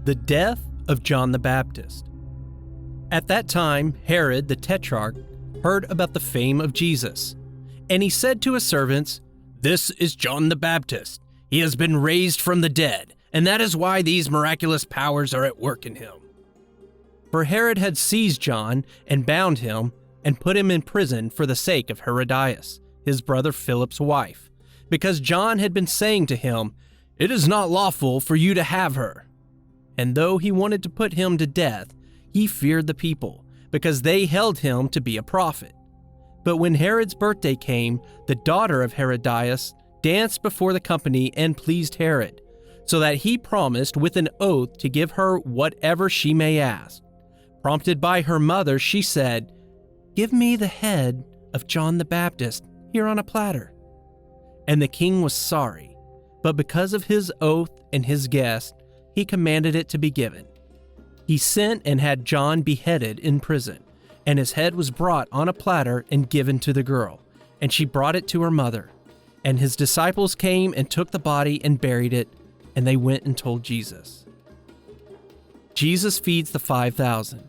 The death of John the Baptist. At that time, Herod the Tetrarch heard about the fame of Jesus, and he said to his servants, "This is John the Baptist. He has been raised from the dead, and that is why these miraculous powers are at work in him." For Herod had seized John and bound him and put him in prison for the sake of Herodias, his brother Philip's wife, because John had been saying to him, "It is not lawful for you to have her." And though he wanted to put him to death, he feared the people, because they held him to be a prophet. But when Herod's birthday came, the daughter of Herodias danced before the company and pleased Herod, so that he promised with an oath to give her whatever she may ask. Prompted by her mother, she said, "Give me the head of John the Baptist here on a platter." And the king was sorry, but because of his oath and his guest, he commanded it to be given. He sent and had John beheaded in prison, and his head was brought on a platter and given to the girl, and she brought it to her mother. And his disciples came and took the body and buried it, and they went and told Jesus. Jesus feeds the 5,000.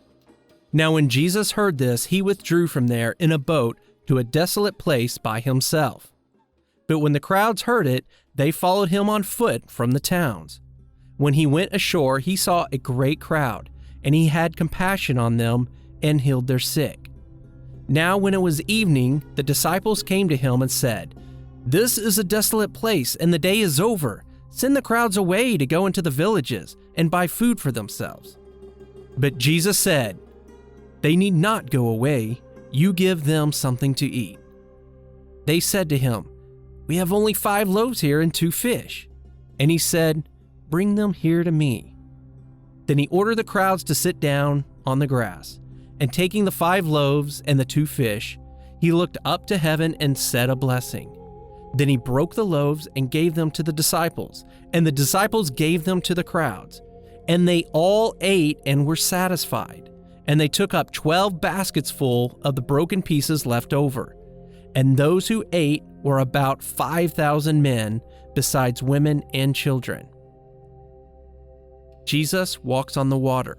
Now when Jesus heard this, he withdrew from there in a boat to a desolate place by himself. But when the crowds heard it, they followed him on foot from the towns. When he went ashore, he saw a great crowd, and he had compassion on them and healed their sick. Now when it was evening, the disciples came to him and said, "This is a desolate place, and the day is over. Send the crowds away to go into the villages and buy food for themselves." But Jesus said, "They need not go away. You give them something to eat." They said to him, "We have only 5 loaves here and 2 fish." And he said, "Bring them here to me." Then he ordered the crowds to sit down on the grass, and taking the 5 loaves and the 2 fish, he looked up to heaven and said a blessing. Then he broke the loaves and gave them to the disciples, and the disciples gave them to the crowds. And they all ate and were satisfied. And they took up 12 baskets full of the broken pieces left over. And those who ate were about 5,000 men, besides women and children. Jesus walks on the water.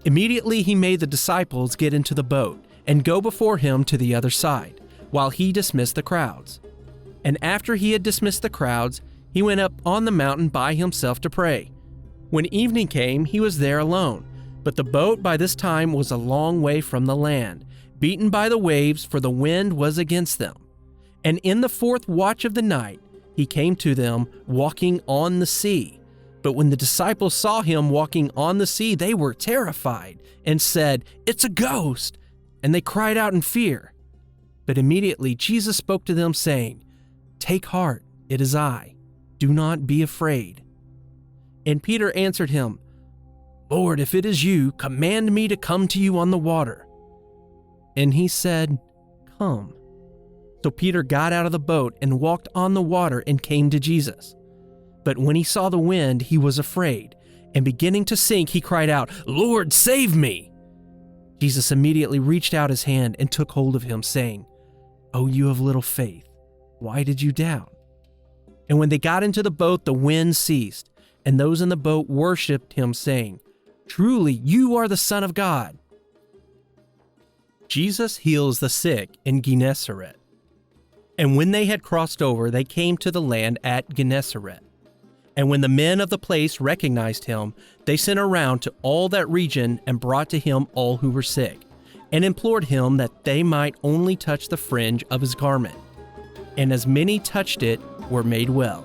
Immediately he made the disciples get into the boat and go before him to the other side, while he dismissed the crowds. And after he had dismissed the crowds, he went up on the mountain by himself to pray. When evening came, he was there alone, but the boat by this time was a long way from the land, beaten by the waves, for the wind was against them. And in the 4th watch of the night, he came to them walking on the sea. But when the disciples saw him walking on the sea, they were terrified and said, "It's a ghost!" And they cried out in fear. But immediately Jesus spoke to them, saying, "Take heart, it is I. Do not be afraid." And Peter answered him, "Lord, if it is you, command me to come to you on the water." And he said, "Come." So Peter got out of the boat and walked on the water and came to Jesus. But when he saw the wind, he was afraid, and beginning to sink, he cried out, "Lord, save me!" Jesus immediately reached out his hand and took hold of him, saying, "Oh, you of little faith, why did you doubt?" And when they got into the boat, the wind ceased, and those in the boat worshipped him, saying, "Truly, you are the Son of God." Jesus heals the sick in Gennesaret. And when they had crossed over, they came to the land at Gennesaret. And when the men of the place recognized him, they sent around to all that region and brought to him all who were sick, and implored him that they might only touch the fringe of his garment. And as many touched it were made well.